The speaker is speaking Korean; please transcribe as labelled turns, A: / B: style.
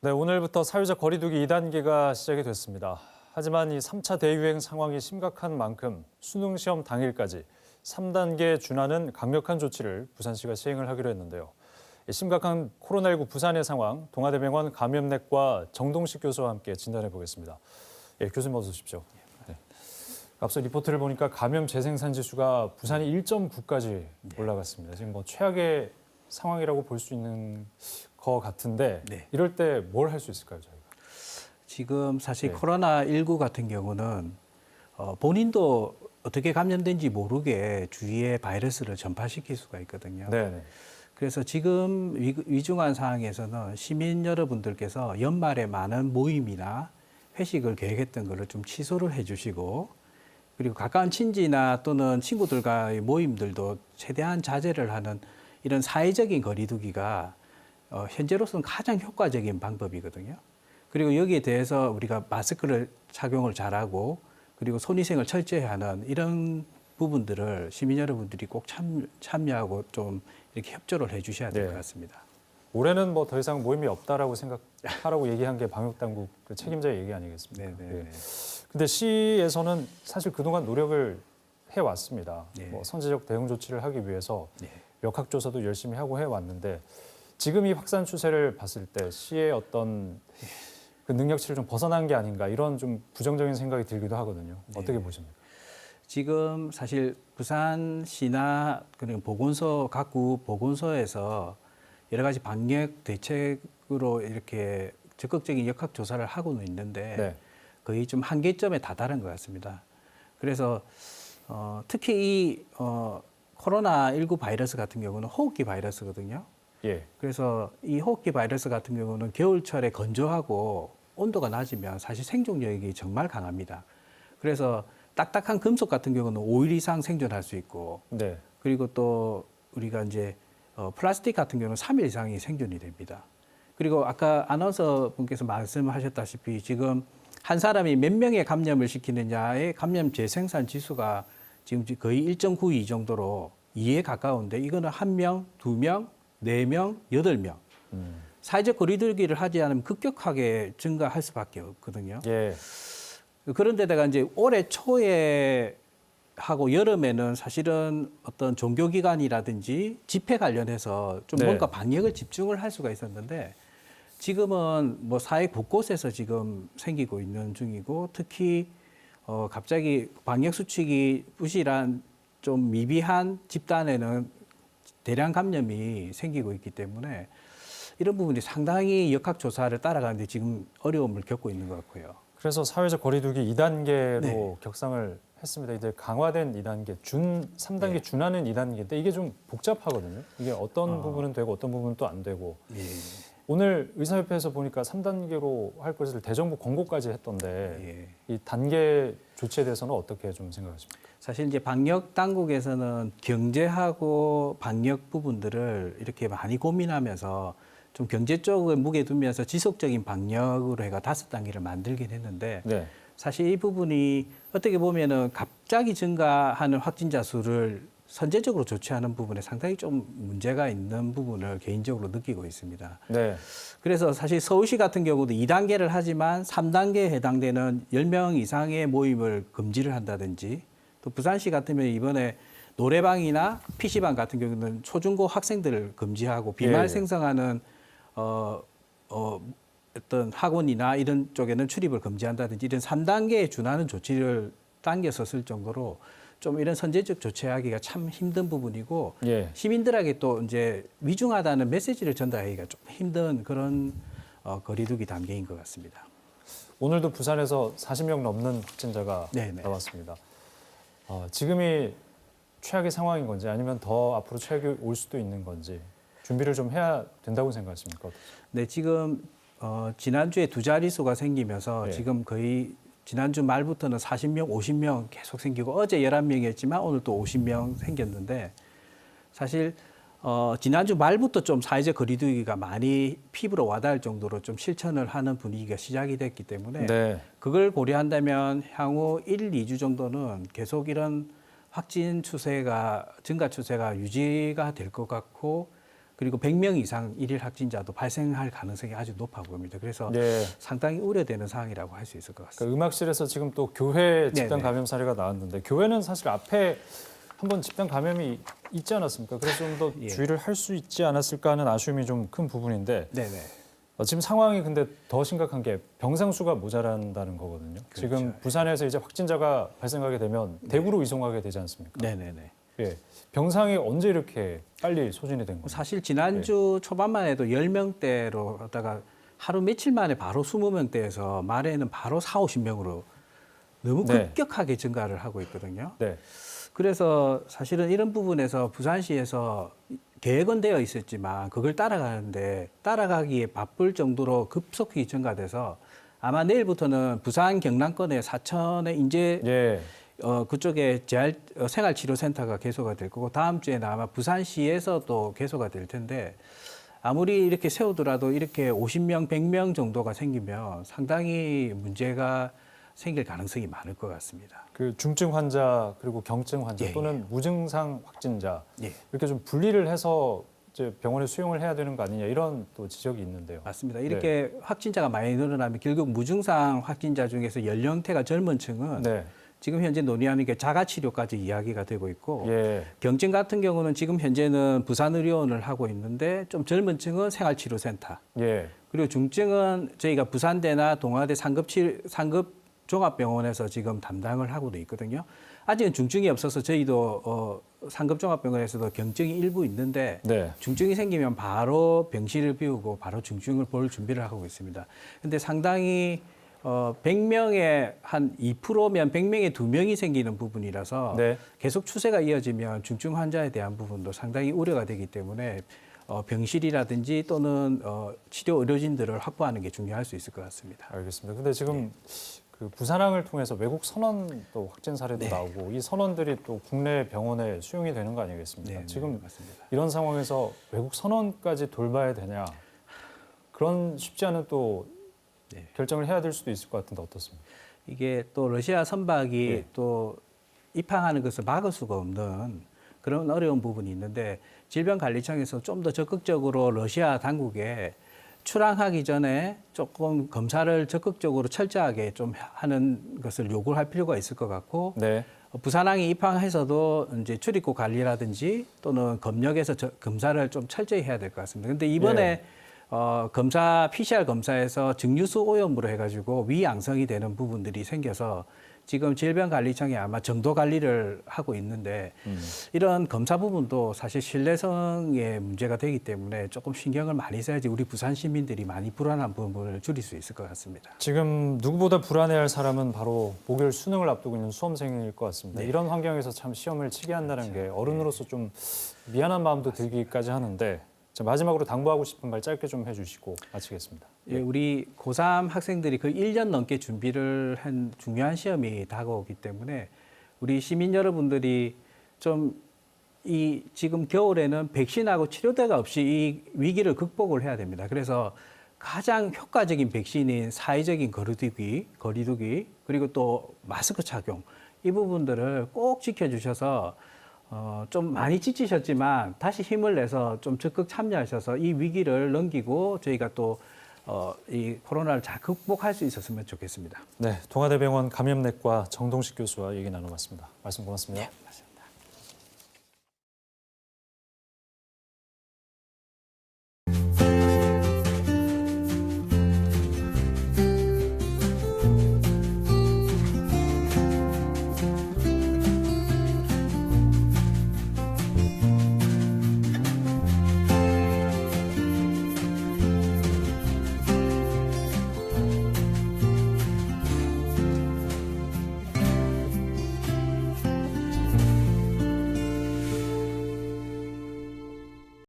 A: 네, 오늘부터 사회적 거리두기 2단계가 시작이 됐습니다. 하지만 이 3차 대유행 상황이 심각한 만큼 수능 시험 당일까지 3단계에 준하는 강력한 조치를 부산시가 시행을 하기로 했는데요. 심각한 코로나19 부산의 상황, 동아대병원 감염내과 정동식 교수와 함께 진단해 보겠습니다. 예, 교수님 어서 오십시오. 네. 앞서 리포트를 보니까 감염 재생산 지수가 부산이 1.9까지 올라갔습니다. 지금 뭐 최악의 상황이라고 볼 수 있는 것 같은데 이럴 때 뭘 할 수 있을까요, 저희가?
B: 지금 사실 코로나19 같은 경우는 본인도 어떻게 감염된지 모르게 주위에 바이러스를 전파시킬 수가 있거든요.
A: 네.
B: 그래서 지금 위중한 상황에서는 시민 여러분들께서 연말에 많은 모임이나 회식을 계획했던 것을 좀 취소를 해주시고, 그리고 가까운 친지나 또는 친구들과의 모임들도 최대한 자제를 하는 이런 사회적인 거리두기가 현재로서는 가장 효과적인 방법이거든요. 그리고 여기에 대해서 우리가 마스크를 착용을 잘하고, 그리고 손위생을 철저히 하는 이런 부분들을 시민 여러분들이 꼭 참여하고 좀 이렇게 협조를 해 주셔야 될 것 같습니다.
A: 올해는 뭐 더 이상 모임이 없다라고 생각하라고 얘기한 게 방역당국 그 책임자의 얘기 아니겠습니까? 네. 근데 시에서는 사실 그동안 노력을 해왔습니다. 뭐 선제적 대응 조치를 하기 위해서 역학조사도 열심히 하고 해왔는데 지금 이 확산 추세를 봤을 때 시의 어떤 그 능력치를 좀 벗어난 게 아닌가 이런 좀 부정적인 생각이 들기도 하거든요. 어떻게 보십니까?
B: 지금 사실 부산시나 그리고 보건소 각구 보건소에서 여러 가지 방역 대책으로 이렇게 적극적인 역학 조사를 하고는 있는데 거의 좀 한계점에 다다른 것 같습니다. 그래서 특히 이 코로나19 바이러스 같은 경우는 호흡기 바이러스거든요. 그래서 이 호흡기 바이러스 같은 경우는 겨울철에 건조하고 온도가 낮으면 사실 생존력이 정말 강합니다. 그래서 딱딱한 금속 같은 경우는 5일 이상 생존할 수 있고, 그리고 또 우리가 이제 플라스틱 같은 경우는 3일 이상이 생존이 됩니다. 그리고 아까 아나운서 분께서 말씀하셨다시피 지금 한 사람이 몇 명의 감염을 시키느냐의 감염 재생산 지수가 지금 거의 1.92 정도로 2에 가까운데 이거는 1명, 2명, 4명, 8명. 사회적 거리두기를 하지 않으면 급격하게 증가할 수밖에 없거든요. 그런데다가 이제 올해 초에 하고 여름에는 사실은 어떤 종교기관이라든지 집회 관련해서 좀 뭔가 방역을 집중을 할 수가 있었는데 지금은 뭐 사회 곳곳에서 지금 생기고 있는 중이고 특히 갑자기 방역 수칙이 부실한 좀 미비한 집단에는 대량 감염이 생기고 있기 때문에 이런 부분이 상당히 역학조사를 따라가는데 지금 어려움을 겪고 있는 것 같고요.
A: 그래서 사회적 거리두기 2단계로 격상을 했습니다. 이제 강화된 2단계, 3단계 준하는 2단계인데 이게 좀 복잡하거든요. 이게 어떤 부분은 되고 어떤 부분은 또 안 되고. 오늘 의사협회에서 보니까 3단계로 할 것을 대정부 권고까지 했던데 이 단계 조치에 대해서는 어떻게 좀 생각하십니까?
B: 사실 이제 방역 당국에서는 경제하고 방역 부분들을 이렇게 많이 고민하면서 좀 경제 쪽을 무게 두면서 지속적인 방역으로 해가 5단계를 만들긴 했는데 사실 이 부분이 어떻게 보면은 갑자기 증가하는 확진자 수를 선제적으로 조치하는 부분에 상당히 좀 문제가 있는 부분을 개인적으로 느끼고 있습니다. 그래서 사실 서울시 같은 경우도 2단계를 하지만 3단계에 해당되는 10명 이상의 모임을 금지를 한다든지 또 부산시 같으면 이번에 노래방이나 PC방 같은 경우는 초중고 학생들을 금지하고 비말 생성하는 어떤 학원이나 이런 쪽에는 출입을 금지한다든지 이런 3단계에 준하는 조치를 당겨서 쓸 정도로 좀 이런 선제적 조치하기가 참 힘든 부분이고 시민들에게 또 이제 위중하다는 메시지를 전달하기가 좀 힘든 그런 거리두기 단계인 것 같습니다.
A: 오늘도 부산에서 40명 넘는 확진자가 나왔습니다. 지금이 최악의 상황인 건지 아니면 더 앞으로 최악이 올 수도 있는 건지 준비를 좀 해야 된다고 생각하십니까?
B: 네, 지금 지난주에 2자릿수가 생기면서 지금 거의 지난주 말부터는 40명, 50명 계속 생기고 어제 11명이었지만 오늘 또 50명 생겼는데 사실 지난주 말부터 좀 사회적 거리두기가 많이 피부로 와닿을 정도로 좀 실천을 하는 분위기가 시작이 됐기 때문에 그걸 고려한다면 향후 1, 2주 정도는 계속 이런 확진 추세가 증가 추세가 유지가 될 것 같고 그리고 100명 이상 일일 확진자도 발생할 가능성이 아주 높아 보입니다. 그래서
A: 네.
B: 상당히 우려되는 사항이라고 할 수 있을 것 같습니다.
A: 그러니까 음악실에서 지금 또 교회 집단
B: 네네.
A: 감염 사례가 나왔는데 교회는 사실 앞에 한번 집단 감염이 있지 않았습니까? 그래서 좀 더
B: 예.
A: 주의를 할 수 있지 않았을까 하는 아쉬움이 좀 큰 부분인데
B: 네네.
A: 지금 상황이 근데 더 심각한 게 병상 수가 모자란다는 거거든요.
B: 그렇죠.
A: 지금 부산에서 이제 확진자가 발생하게 되면 대구로 이송하게 되지 않습니까?
B: 네네네.
A: 예. 병상이 언제 이렇게 빨리 소진이 된 거예요?
B: 사실 지난주 초반만 해도 10명대로 하다가 하루 며칠 만에 바로 20명대에서 말에는 바로 4, 50명으로 너무
A: 네.
B: 급격하게 증가를 하고 있거든요.
A: 네.
B: 그래서 사실은 이런 부분에서 부산시에서 계획은 되어 있었지만 그걸 따라가는데 따라가기에 바쁠 정도로 급속히 증가돼서 아마 내일부터는 부산 경남권의 사천에 이제
A: 예.
B: 그쪽에 생활치료센터가 개소가 될 거고 다음 주에는 아마 부산시에서 또 개소가 될 텐데 아무리 이렇게 세우더라도 이렇게 50명, 100명 정도가 생기면 상당히 문제가 생길 가능성이 많을 것 같습니다.
A: 그 중증 환자 그리고 경증 환자
B: 예,
A: 또는 무증상 확진자
B: 예.
A: 이렇게 좀 분리를 해서 이제 병원에 수용을 해야 되는 거 아니냐 이런 또 지적이 있는데요.
B: 맞습니다. 이렇게 확진자가 많이 늘어나면 결국 무증상 확진자 중에서 연령대가 젊은 층은
A: 네.
B: 지금 현재 논의하는 게 자가치료까지 이야기가 되고 있고
A: 예.
B: 경증 같은 경우는 지금 현재는 부산의료원을 하고 있는데 좀 젊은 층은 생활치료센터
A: 예.
B: 그리고 중증은 저희가 부산대나 동아대 상급 종합병원에서 지금 담당을 하고도 있거든요. 아직은 중증이 없어서 저희도 상급 종합병원에서도 경증이 일부 있는데
A: 네.
B: 중증이 생기면 바로 병실을 비우고 바로 중증을 볼 준비를 하고 있습니다. 근데 상당히 100명에 한 2%면 100명에 2명이 생기는 부분이라서
A: 네.
B: 계속 추세가 이어지면 중증 환자에 대한 부분도 상당히 우려가 되기 때문에 병실이라든지 또는 치료 의료진들을 확보하는 게 중요할 수 있을 것 같습니다.
A: 알겠습니다. 근데 지금 그 부산항을 통해서 외국 선원도 확진 사례도
B: 네.
A: 나오고 이 선원들이 또 국내 병원에 수용이 되는 거 아니겠습니까?
B: 네,
A: 지금
B: 맞습니다.
A: 이런 상황에서 외국 선원까지 돌봐야 되냐 그런 쉽지 않은 또
B: 네.
A: 결정을 해야 될 수도 있을 것 같은데 어떻습니까?
B: 이게 또 러시아 선박이
A: 네.
B: 또 입항하는 것을 막을 수가 없는 그런 어려운 부분이 있는데 질병관리청에서 좀 더 적극적으로 러시아 당국에 출항하기 전에 조금 검사를 적극적으로 철저하게 좀 하는 것을 요구할 필요가 있을 것 같고
A: 네.
B: 부산항이 입항해서도 이제 출입국 관리라든지 또는 검역에서 검사를 좀 철저히 해야 될 것 같습니다. 근데 이번에 검사 PCR 검사에서 증류수 오염으로 해가지고 위양성이 되는 부분들이 생겨서 지금 질병관리청이 아마 정도 관리를 하고 있는데 이런 검사 부분도 사실 신뢰성에 문제가 되기 때문에 조금 신경을 많이 써야지 우리 부산 시민들이 많이 불안한 부분을 줄일 수 있을 것 같습니다.
A: 지금 누구보다 불안해할 사람은 바로 목요일 수능을 앞두고 있는 수험생일 것 같습니다.
B: 네.
A: 이런 환경에서 참 시험을 치게 한다는 게 어른으로서 좀 미안한 마음도 들기까지 하는데 자, 마지막으로 당부하고 싶은 말 짧게 좀 해주시고 마치겠습니다.
B: 예, 우리 고3 학생들이 그 1년 넘게 준비를 한 중요한 시험이 다가오기 때문에 우리 시민 여러분들이 좀 이 지금 겨울에는 백신하고 치료제가 없이 이 위기를 극복을 해야 됩니다. 그래서 가장 효과적인 백신인 사회적인 거리두기 그리고 또 마스크 착용 이 부분들을 꼭 지켜주셔서 좀 많이 지치셨지만 다시 힘을 내서 좀 적극 참여하셔서 이 위기를 넘기고 저희가 또 이 코로나를 잘 극복할 수 있었으면 좋겠습니다.
A: 네, 동아대병원 감염내과 정동식 교수와 얘기 나눠봤습니다. 말씀 고맙습니다.
B: 네, 맞습니다.